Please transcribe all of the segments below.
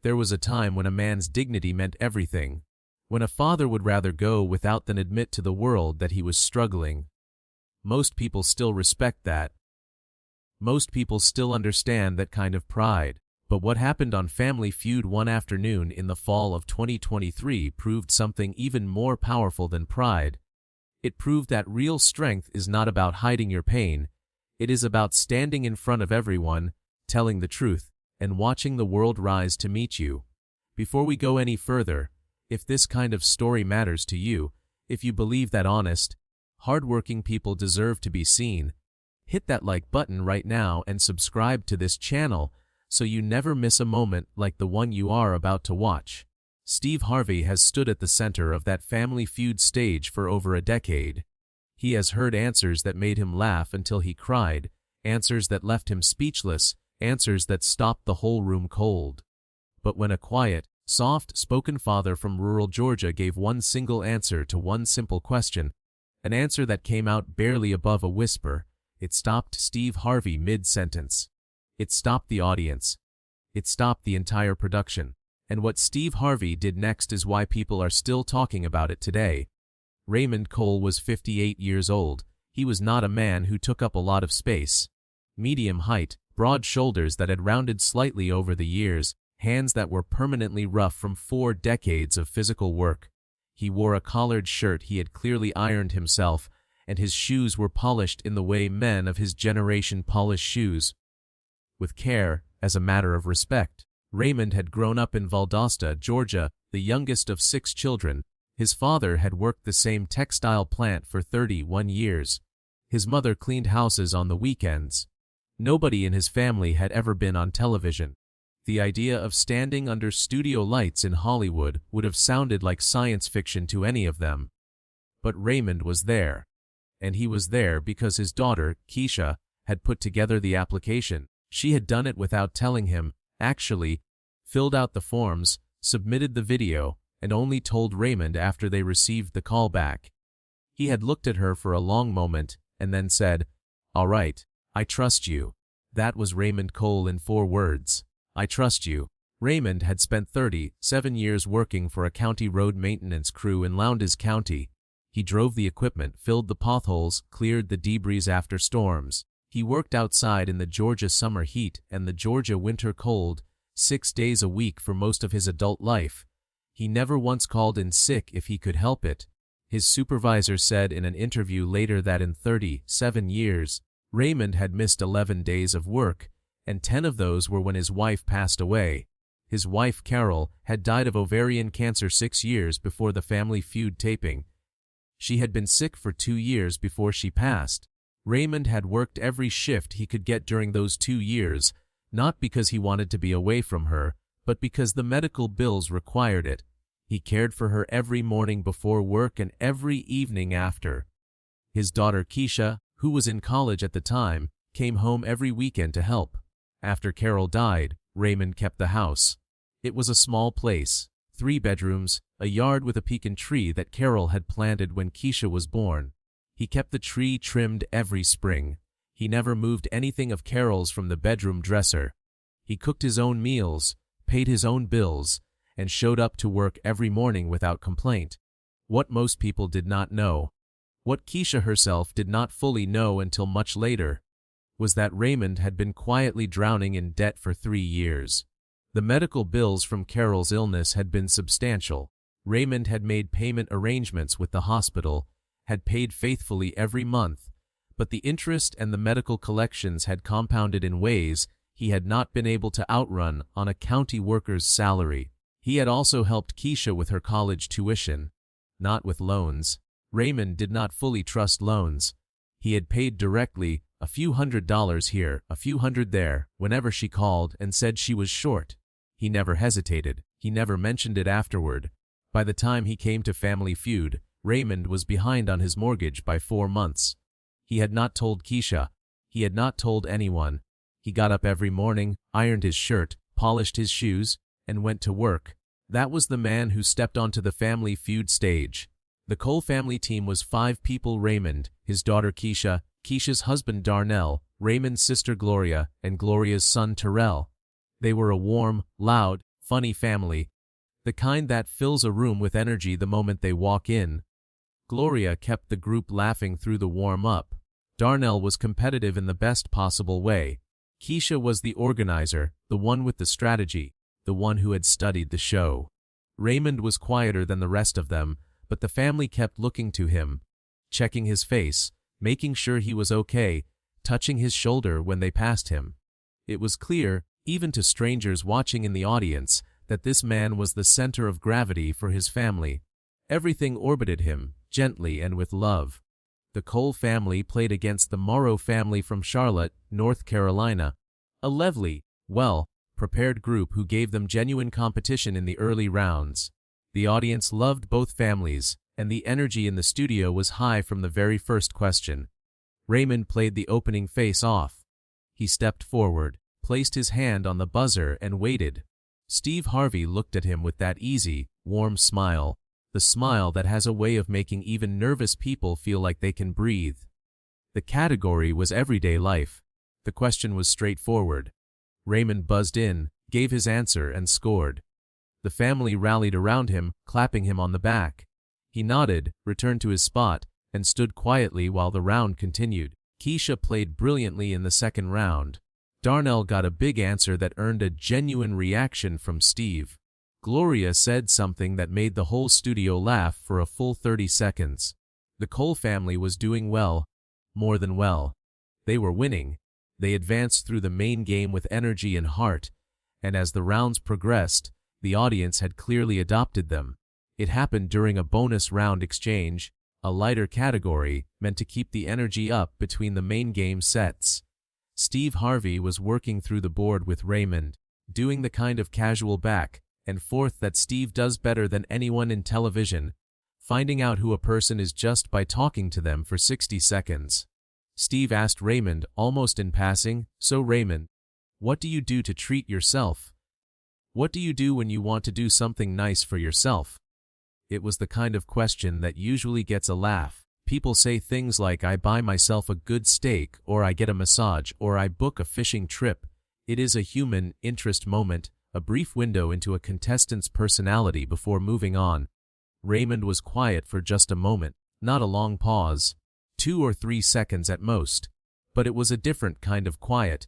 There was a time when a man's dignity meant everything, when a father would rather go without than admit to the world that he was struggling. Most people still respect that. Most people still understand that kind of pride. But what happened on Family Feud one afternoon in the fall of 2023 proved something even more powerful than pride. It proved that real strength is not about hiding your pain. It is about standing in front of everyone, telling the truth, and watching the world rise to meet you. Before we go any further, if this kind of story matters to you, if you believe that honest, hardworking people deserve to be seen, hit that like button right now and subscribe to this channel so you never miss a moment like the one you are about to watch. Steve Harvey has stood at the center of that Family Feud stage for over a decade. He has heard answers that made him laugh until he cried, answers that left him speechless, answers that stopped the whole room cold. But when a quiet, soft-spoken father from rural Georgia gave one single answer to one simple question, an answer that came out barely above a whisper, it stopped Steve Harvey mid-sentence. It stopped the audience. It stopped the entire production. And what Steve Harvey did next is why people are still talking about it today. Raymond Cole was 58 years old. He was not a man who took up a lot of space. Medium height, broad shoulders that had rounded slightly over the years, hands that were permanently rough from 4 decades of physical work. He wore a collared shirt he had clearly ironed himself, and his shoes were polished in the way men of his generation polish shoes. With care, as a matter of respect. Raymond had grown up in Valdosta, Georgia, the youngest of 6 children. His father had worked the same textile plant for 31 years. His mother cleaned houses on the weekends. Nobody in his family had ever been on television. The idea of standing under studio lights in Hollywood would have sounded like science fiction to any of them. But Raymond was there. And he was there because his daughter, Keisha, had put together the application. She had done it without telling him, actually, filled out the forms, submitted the video, and only told Raymond after they received the call back. He had looked at her for a long moment, and then said, "All right, I trust you." That was Raymond Cole in 4 words. I trust you. Raymond had spent 37 years working for a county road maintenance crew in Lowndes County. He drove the equipment, filled the potholes, cleared the debris after storms. He worked outside in the Georgia summer heat and the Georgia winter cold, 6 days a week for most of his adult life. He never once called in sick if he could help it. His supervisor said in an interview later that in 37 years, Raymond had missed 11 days of work, and 10 of those were when his wife passed away. His wife, Carol, had died of ovarian cancer 6 years before the Family Feud taping. She had been sick for 2 years before she passed. Raymond had worked every shift he could get during those 2 years, not because he wanted to be away from her, but because the medical bills required it. He cared for her every morning before work and every evening after. His daughter Keisha, who was in college at the time, came home every weekend to help. After Carol died, Raymond kept the house. It was a small place, 3 bedrooms, a yard with a pecan tree that Carol had planted when Keisha was born. He kept the tree trimmed every spring. He never moved anything of Carol's from the bedroom dresser. He cooked his own meals, paid his own bills, and showed up to work every morning without complaint. What most people did not know, what Keisha herself did not fully know until much later, was that Raymond had been quietly drowning in debt for 3 years. The medical bills from Carol's illness had been substantial. Raymond had made payment arrangements with the hospital, had paid faithfully every month, but the interest and the medical collections had compounded in ways he had not been able to outrun on a county worker's salary. He had also helped Keisha with her college tuition, not with loans. Raymond did not fully trust loans. He had paid directly, a few $100s here, a few hundred there, whenever she called and said she was short. He never hesitated. He never mentioned it afterward. By the time he came to Family Feud, Raymond was behind on his mortgage by 4 months. He had not told Keisha. He had not told anyone. He got up every morning, ironed his shirt, polished his shoes, and went to work. That was the man who stepped onto the Family Feud stage. The Cole family team was 5 people: Raymond, his daughter Keisha, Keisha's husband Darnell, Raymond's sister Gloria, and Gloria's son Terrell. They were a warm, loud, funny family, the kind that fills a room with energy the moment they walk in. Gloria kept the group laughing through the warm-up. Darnell was competitive in the best possible way. Keisha was the organizer, the one with the strategy, the one who had studied the show. Raymond was quieter than the rest of them, but the family kept looking to him, checking his face, making sure he was okay, touching his shoulder when they passed him. It was clear, even to strangers watching in the audience, that this man was the center of gravity for his family. Everything orbited him, gently and with love. The Cole family played against the Morrow family from Charlotte, North Carolina, a lively, well-prepared group who gave them genuine competition in the early rounds. The audience loved both families, and the energy in the studio was high from the very first question. Raymond played the opening face-off. He stepped forward, placed his hand on the buzzer, and waited. Steve Harvey looked at him with that easy, warm smile, the smile that has a way of making even nervous people feel like they can breathe. The category was everyday life. The question was straightforward. Raymond buzzed in, gave his answer, and scored. The family rallied around him, clapping him on the back. He nodded, returned to his spot, and stood quietly while the round continued. Keisha played brilliantly in the second round. Darnell got a big answer that earned a genuine reaction from Steve. Gloria said something that made the whole studio laugh for a full 30 seconds. The Cole family was doing well, more than well. They were winning. They advanced through the main game with energy and heart, and as the rounds progressed, the audience had clearly adopted them. It happened during a bonus round exchange, a lighter category meant to keep the energy up between the main game sets. Steve Harvey was working through the board with Raymond, doing the kind of casual back and forth that Steve does better than anyone in television, finding out who a person is just by talking to them for 60 seconds. Steve asked Raymond, almost in passing, "So Raymond, what do you do to treat yourself? What do you do when you want to do something nice for yourself?" It was the kind of question that usually gets a laugh. People say things like, "I buy myself a good steak," or "I get a massage," or "I book a fishing trip." It is a human interest moment, a brief window into a contestant's personality before moving on. Raymond was quiet for just a moment, not a long pause, 2 or 3 seconds at most. But it was a different kind of quiet,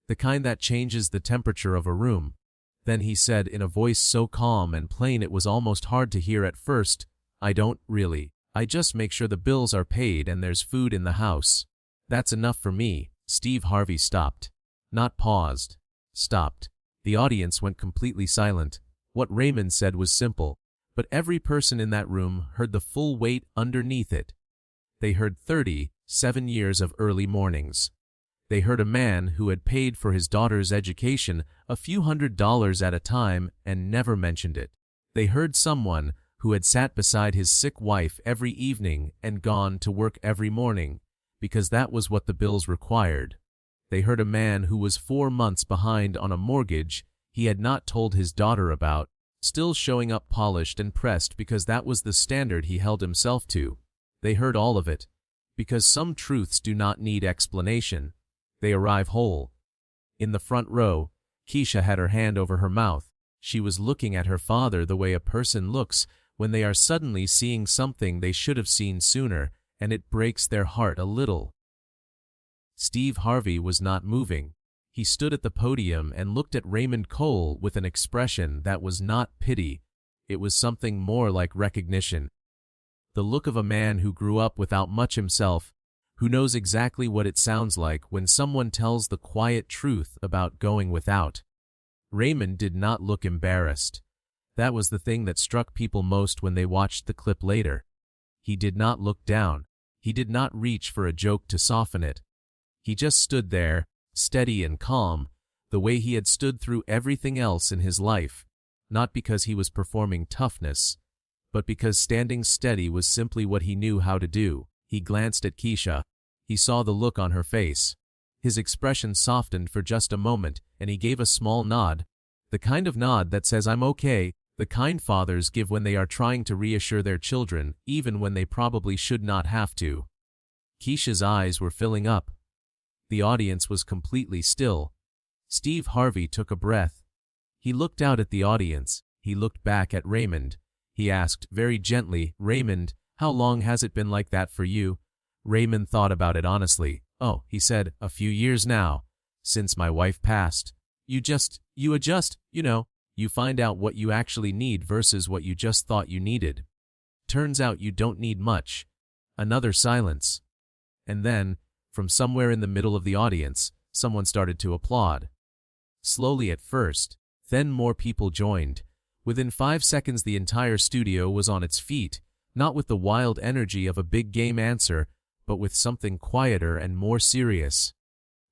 the kind that changes the temperature of a room. Then he said in a voice so calm and plain it was almost hard to hear at first, "I don't really. I just make sure the bills are paid and there's food in the house. That's enough for me." Steve Harvey stopped. Not paused. Stopped. The audience went completely silent. What Raymond said was simple, but every person in that room heard the full weight underneath it. They heard 37 years of early mornings. They heard a man who had paid for his daughter's education a few $100s at a time and never mentioned it. They heard someone who had sat beside his sick wife every evening and gone to work every morning, because that was what the bills required. They heard a man who was 4 months behind on a mortgage he had not told his daughter about, still showing up polished and pressed because that was the standard he held himself to. They heard all of it, because some truths do not need explanation. They arrive whole. In the front row, Keisha had her hand over her mouth. She was looking at her father the way a person looks when they are suddenly seeing something they should have seen sooner, and it breaks their heart a little. Steve Harvey was not moving. He stood at the podium and looked at Raymond Cole with an expression that was not pity. It was something more like recognition. The look of a man who grew up without much himself, who knows exactly what it sounds like when someone tells the quiet truth about going without. Raymond did not look embarrassed. That was the thing that struck people most when they watched the clip later. He did not look down. He did not reach for a joke to soften it. He just stood there, steady and calm, the way he had stood through everything else in his life, not because he was performing toughness, but because standing steady was simply what he knew how to do. He glanced at Keisha. He saw the look on her face. His expression softened for just a moment, and he gave a small nod, the kind of nod that says, "I'm okay," the kind fathers give when they are trying to reassure their children, even when they probably should not have to. Keisha's eyes were filling up. The audience was completely still. Steve Harvey took a breath. He looked out at the audience. He looked back at Raymond. He asked, very gently, "Raymond, how long has it been like that for you?" Raymond thought about it honestly. "Oh," he said, "a few years now. Since my wife passed. You adjust, you find out what you actually need versus what you just thought you needed. Turns out you don't need much." Another silence. And then, from somewhere in the middle of the audience, someone started to applaud. Slowly at first, then more people joined. Within 5 seconds the entire studio was on its feet, not with the wild energy of a big game answer, but with something quieter and more serious.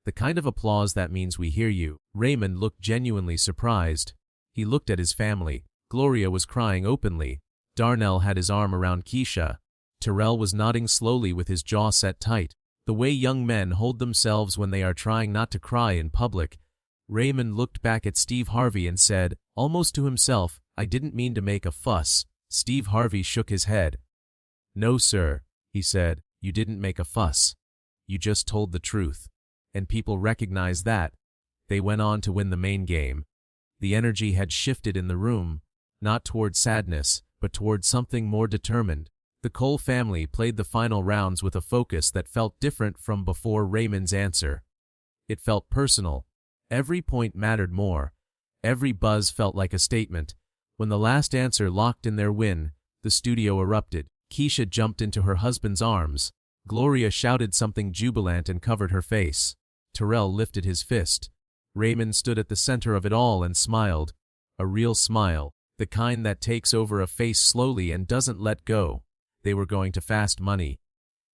The kind of applause that means we hear you. Raymond looked genuinely surprised. He looked at his family. Gloria was crying openly. Darnell had his arm around Keisha. Terrell was nodding slowly with his jaw set tight. The way young men hold themselves when they are trying not to cry in public. Raymond looked back at Steve Harvey and said, almost to himself, "I didn't mean to make a fuss." Steve Harvey shook his head. "No, sir," he said, "you didn't make a fuss. You just told the truth." And people recognized that. They went on to win the main game. The energy had shifted in the room, not toward sadness, but toward something more determined. The Cole family played the final rounds with a focus that felt different from before Raymond's answer. It felt personal. Every point mattered more. Every buzz felt like a statement. When the last answer locked in their win, the studio erupted. Keisha jumped into her husband's arms. Gloria shouted something jubilant and covered her face. Terrell lifted his fist. Raymond stood at the center of it all and smiled. A real smile, the kind that takes over a face slowly and doesn't let go. They were going to Fast Money.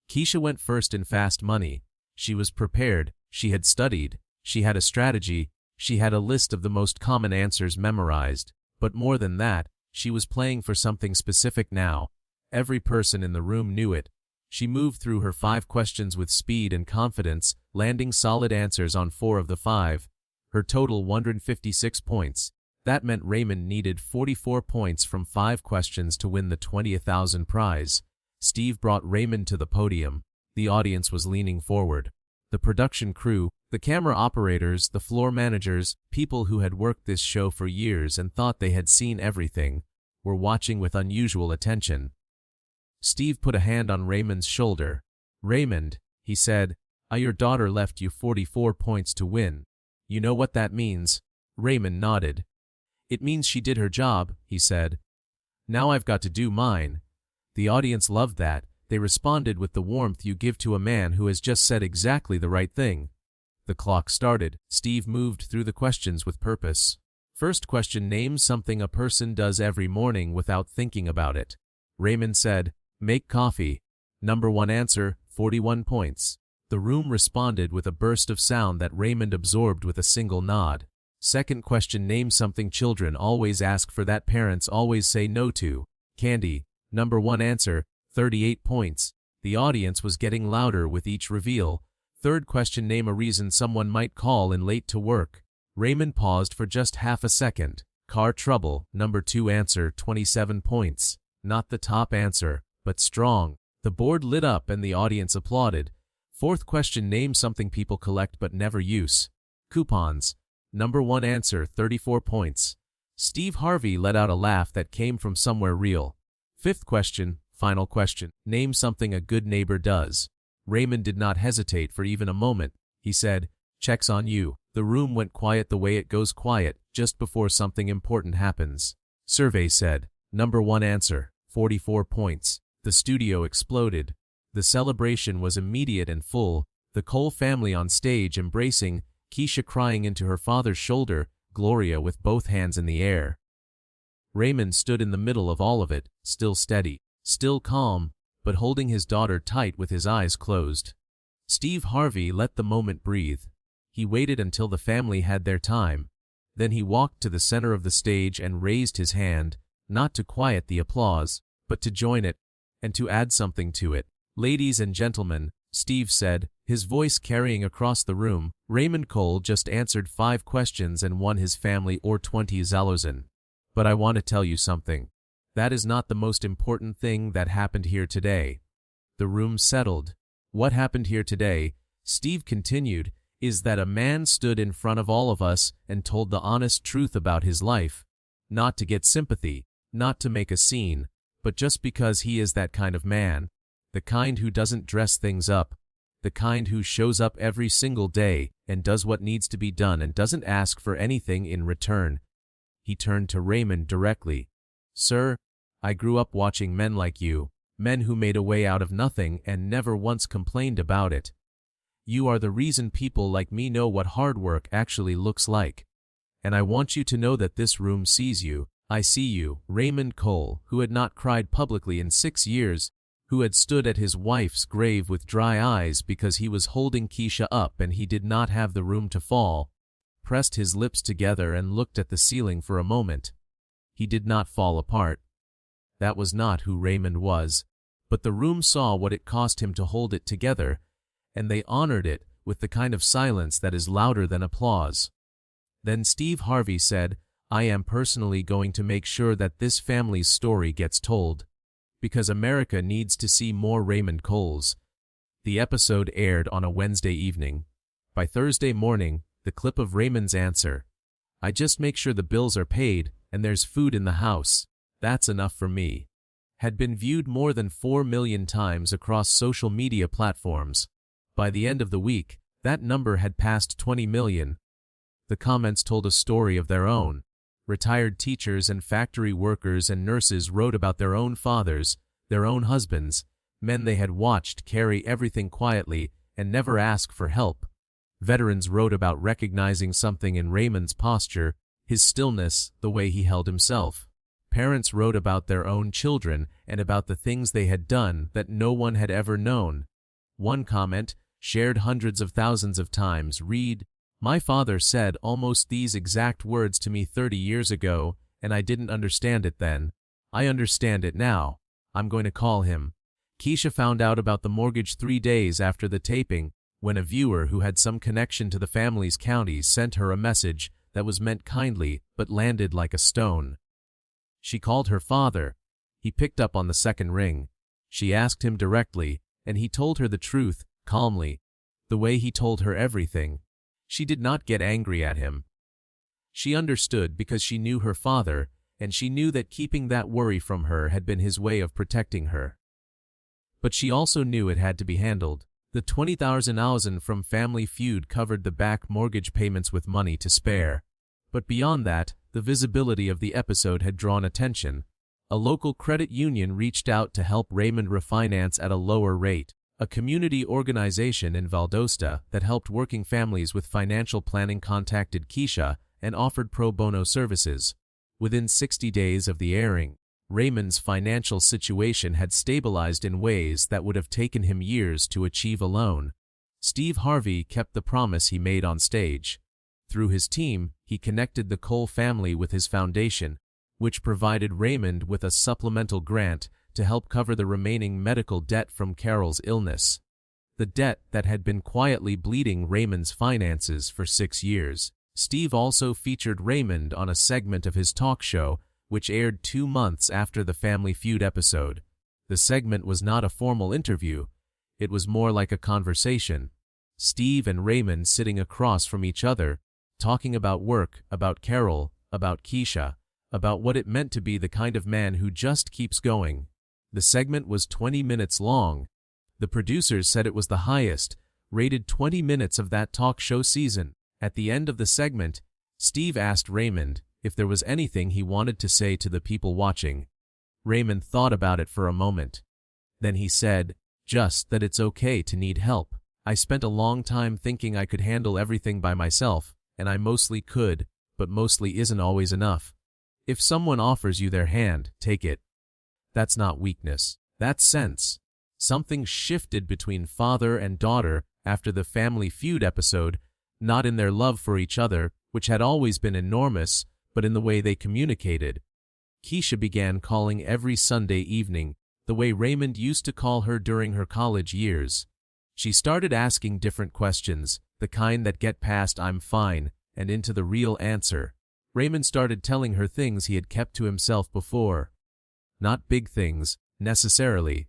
Keisha went first in Fast Money. She was prepared, she had studied, she had a strategy, she had a list of the most common answers memorized. But more than that, she was playing for something specific now. Every person in the room knew it. She moved through her 5 questions with speed and confidence, landing solid answers on 4 of the 5. Her total 156 points. That meant Raymond needed 44 points from 5 questions to win the $20,000 prize. Steve brought Raymond to the podium. The audience was leaning forward. The production crew, the camera operators, the floor managers, people who had worked this show for years and thought they had seen everything, were watching with unusual attention. Steve put a hand on Raymond's shoulder. "Raymond," he said, "your daughter left you 44 points to win. You know what that means?" Raymond nodded. "It means she did her job," he said. "Now I've got to do mine." The audience loved that. They responded with the warmth you give to a man who has just said exactly the right thing. The clock started. Steve moved through the questions with purpose. First question: name something a person does every morning without thinking about it. Raymond said, "Make coffee." Number 1 answer, 41 points. The room responded with a burst of sound that Raymond absorbed with a single nod. Second question: name something children always ask for that parents always say no to. Candy. Number 1 answer, 38 points. The audience was getting louder with each reveal. Third question: name a reason someone might call in late to work. Raymond paused for just half a second. Car trouble. Number 2 answer, 27 points. Not the top answer, but strong. The board lit up and the audience applauded. Fourth question: name something people collect but never use. Coupons. Number 1 answer, 34 points. Steve Harvey let out a laugh that came from somewhere real. Fifth question, final question: name something a good neighbor does. Raymond did not hesitate for even a moment. He said, "Checks on you." The room went quiet the way it goes quiet just before something important happens. Survey said. Number 1 answer, 44 points. The studio exploded. The celebration was immediate and full. The Cole family on stage embracing, Keisha crying into her father's shoulder, Gloria with both hands in the air. Raymond stood in the middle of all of it, still steady, still calm, but holding his daughter tight with his eyes closed. Steve Harvey let the moment breathe. He waited until the family had their time. Then he walked to the center of the stage and raised his hand, not to quiet the applause, but to join it, and to add something to it. "Ladies and gentlemen," Steve said, his voice carrying across the room, "Raymond Cole just answered 5 questions and won his family or 20 zalozen. But I want to tell you something. That is not the most important thing that happened here today." The room settled. "What happened here today?" Steve continued. is that a man stood in front of all of us and told the honest truth about his life, not to get sympathy, not to make a scene, but just because he is that kind of man, the kind who doesn't dress things up, the kind who shows up every single day and does what needs to be done and doesn't ask for anything in return. He turned to Raymond directly. Sir, I grew up watching men like you, men who made a way out of nothing and never once complained about it. You are the reason people like me know what hard work actually looks like. And I want you to know that this room sees you. I see you, Raymond Cole, who had not cried publicly in 6 years, who had stood at his wife's grave with dry eyes because he was holding Keisha up and he did not have the room to fall, pressed his lips together and looked at the ceiling for a moment. He did not fall apart. That was not who Raymond was, but the room saw what it cost him to hold it together, and they honored it with the kind of silence that is louder than applause. Then Steve Harvey said, I am personally going to make sure that this family's story gets told, because America needs to see more Raymond Coles. The episode aired on a Wednesday evening. By Thursday morning, the clip of Raymond's answer, I just make sure the bills are paid and there's food in the house, that's enough for me, had been viewed more than 4 million times across social media platforms. By the end of the week, that number had passed 20 million. The comments told a story of their own. Retired teachers and factory workers and nurses wrote about their own fathers, their own husbands, men they had watched carry everything quietly and never ask for help. Veterans wrote about recognizing something in Raymond's posture, his stillness, the way he held himself. Parents wrote about their own children and about the things they had done that no one had ever known. One comment, shared hundreds of thousands of times, read, My father said almost these exact words to me 30 years ago, and I didn't understand it then. I understand it now. I'm going to call him. Keisha found out about the mortgage 3 days after the taping, when a viewer who had some connection to the family's counties sent her a message that was meant kindly but landed like a stone. She called her father. He picked up on the second ring. She asked him directly, and he told her the truth, calmly, the way he told her everything. She did not get angry at him. She understood because she knew her father, and she knew that keeping that worry from her had been his way of protecting her. But she also knew it had to be handled. The $20,000 from Family Feud covered the back mortgage payments with money to spare. But beyond that, the visibility of the episode had drawn attention. A local credit union reached out to help Raymond refinance at a lower rate. A community organization in Valdosta that helped working families with financial planning contacted Keisha and offered pro bono services. Within 60 days of the airing, Raymond's financial situation had stabilized in ways that would have taken him years to achieve alone. Steve Harvey kept the promise he made on stage. Through his team, he connected the Cole family with his foundation, which provided Raymond with a supplemental grant to help cover the remaining medical debt from Carol's illness. The debt that had been quietly bleeding Raymond's finances for 6 years. Steve also featured Raymond on a segment of his talk show, which aired 2 months after the Family Feud episode. The segment was not a formal interview. It was more like a conversation. Steve and Raymond sitting across from each other, talking about work, about Carol, about Keisha, about what it meant to be the kind of man who just keeps going. The segment was 20 minutes long. The producers said it was the highest, rated 20 minutes of that talk show season. At the end of the segment, Steve asked Raymond if there was anything he wanted to say to the people watching. Raymond thought about it for a moment. Then he said, just that it's okay to need help. I spent a long time thinking I could handle everything by myself, and I mostly could, but mostly isn't always enough. If someone offers you their hand, take it. That's not weakness. That's sense. Something shifted between father and daughter after the Family Feud episode, not in their love for each other, which had always been enormous, but in the way they communicated. Keisha began calling every Sunday evening, the way Raymond used to call her during her college years. She started asking different questions, the kind that get past "I'm fine" and into the real answer. Raymond started telling her things he had kept to himself before. Not big things, necessarily.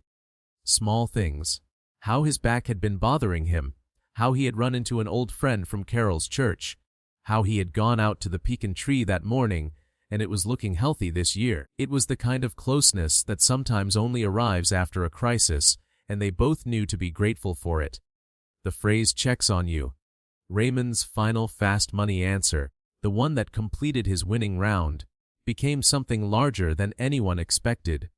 Small things. How his back had been bothering him. how he had run into an old friend from Carol's church, how he had gone out to the pecan tree that morning, and it was looking healthy this year. It was the kind of closeness that sometimes only arrives after a crisis, and they both knew to be grateful for it. The phrase "checks on you." Raymond's final fast money answer, the one that completed his winning round, became something larger than anyone expected.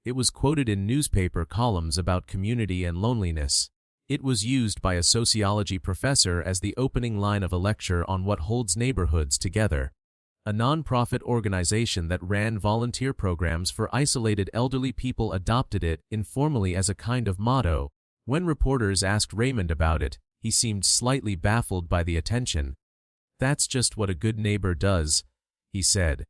It was quoted in newspaper columns about community and loneliness. It was used by a sociology professor as the opening line of a lecture on what holds neighborhoods together. A non-profit organization that ran volunteer programs for isolated elderly people adopted it informally as a kind of motto. When reporters asked Raymond about it, he seemed slightly baffled by the attention. "That's just what a good neighbor does," he said.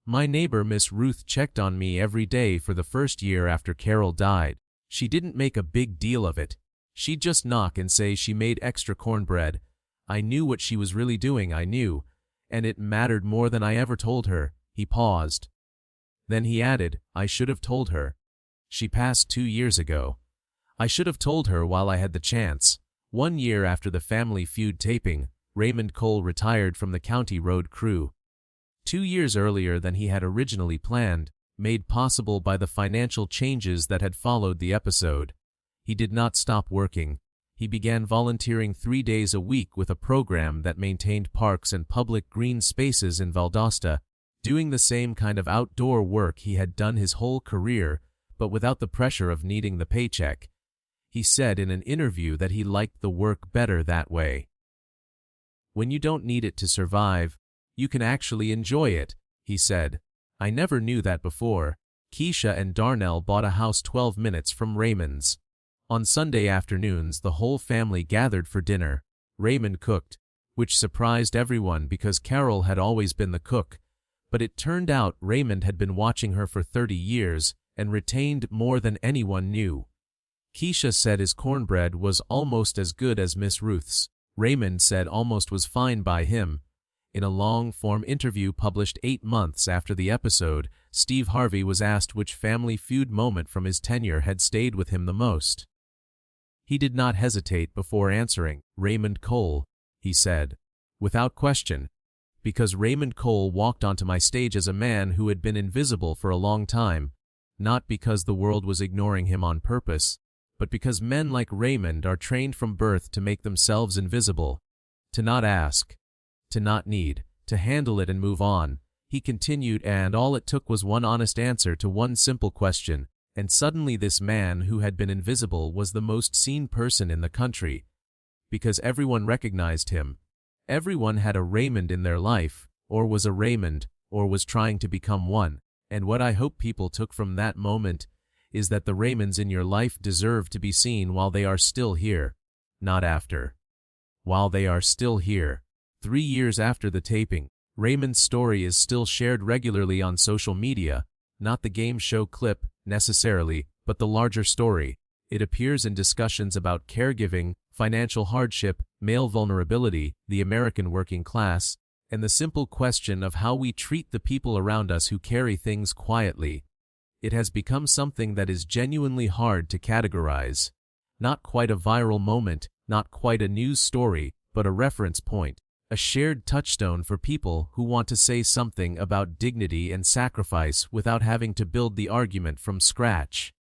"My neighbor Miss Ruth checked on me every day for the first year after Carol died. She didn't make a big deal of it. She'd just knock and say she made extra cornbread. I knew what she was really doing, I knew. And it mattered more than I ever told her." He paused. Then he added, "I should have told her. She passed 2 years ago. I should have told her while I had the chance." 1 year after the Family Feud taping, Raymond Cole retired from the county road crew. 2 years earlier than he had originally planned, made possible by the financial changes that had followed the episode. He did not stop working. He began volunteering 3 days a week with a program that maintained parks and public green spaces in Valdosta, doing the same kind of outdoor work he had done his whole career, but without the pressure of needing the paycheck. He said in an interview that he liked the work better that way. "When you don't need it to survive, you can actually enjoy it," he said. "I never knew that before." Keisha and Darnell bought a house 12 minutes from Raymond's. On Sunday afternoons, the whole family gathered for dinner. Raymond cooked, which surprised everyone because Carol had always been the cook, but it turned out Raymond had been watching her for 30 years and retained more than anyone knew. Keisha said his cornbread was almost as good as Miss Ruth's. Raymond said almost was fine by him. In a long-form interview published 8 months after the episode, Steve Harvey was asked which Family Feud moment from his tenure had stayed with him the most. He did not hesitate before answering. "Raymond Cole," he said, "without question, because Raymond Cole walked onto my stage as a man who had been invisible for a long time, not because the world was ignoring him on purpose, but because men like Raymond are trained from birth to make themselves invisible, to not ask, to not need, to handle it and move on." He continued, and all it took was one honest answer to one simple question, and suddenly this man who had been invisible was the most seen person in the country, because everyone recognized him. Everyone had a Raymond in their life, or was a Raymond, or was trying to become one, and what I hope people took from that moment is that the Raymonds in your life deserve to be seen while they are still here, not after. While they are still here. 3 years after the taping, Raymond's story is still shared regularly on social media, not the game show clip, necessarily, but the larger story. It appears in discussions about caregiving, financial hardship, male vulnerability, the American working class, and the simple question of how we treat the people around us who carry things quietly. It has become something that is genuinely hard to categorize. Not quite a viral moment, not quite a news story, but a reference point, a shared touchstone for people who want to say something about dignity and sacrifice without having to build the argument from scratch.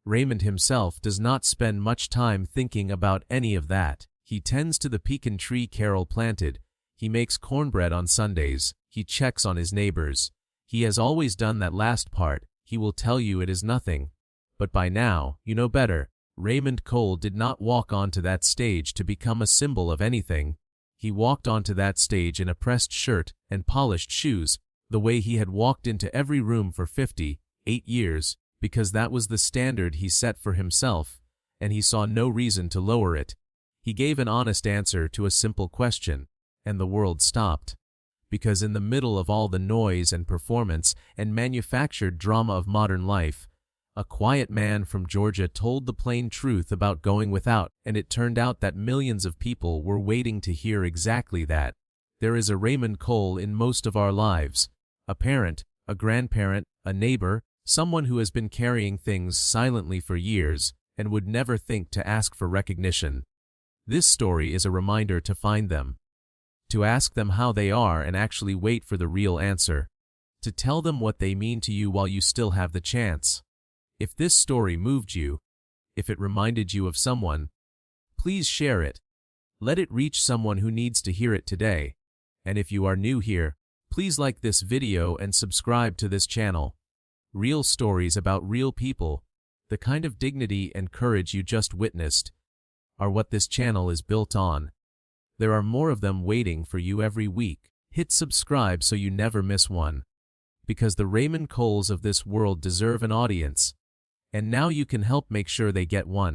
Raymond himself does not spend much time thinking about any of that. He tends to the pecan tree Carol planted. He makes cornbread on Sundays. He checks on his neighbors. He has always done that last part. He will tell you it is nothing. But by now, you know better. Raymond Cole did not walk onto that stage to become a symbol of anything. He walked onto that stage in a pressed shirt and polished shoes, the way he had walked into every room for 58 years, because that was the standard he set for himself, and he saw no reason to lower it. He gave an honest answer to a simple question, and the world stopped. Because in the middle of all the noise and performance and manufactured drama of modern life, a quiet man from Georgia told the plain truth about going without, and it turned out that millions of people were waiting to hear exactly that. There is a Raymond Cole in most of our lives, a parent, a grandparent, a neighbor, someone who has been carrying things silently for years and would never think to ask for recognition. This story is a reminder to find them, to ask them how they are and actually wait for the real answer, to tell them what they mean to you while you still have the chance. If this story moved you, if it reminded you of someone, please share it. Let it reach someone who needs to hear it today. And if you are new here, please like this video and subscribe to this channel. Real stories about real people, the kind of dignity and courage you just witnessed, are what this channel is built on. There are more of them waiting for you every week. Hit subscribe so you never miss one. Because the Raymond Coles of this world deserve an audience. And now you can help make sure they get one.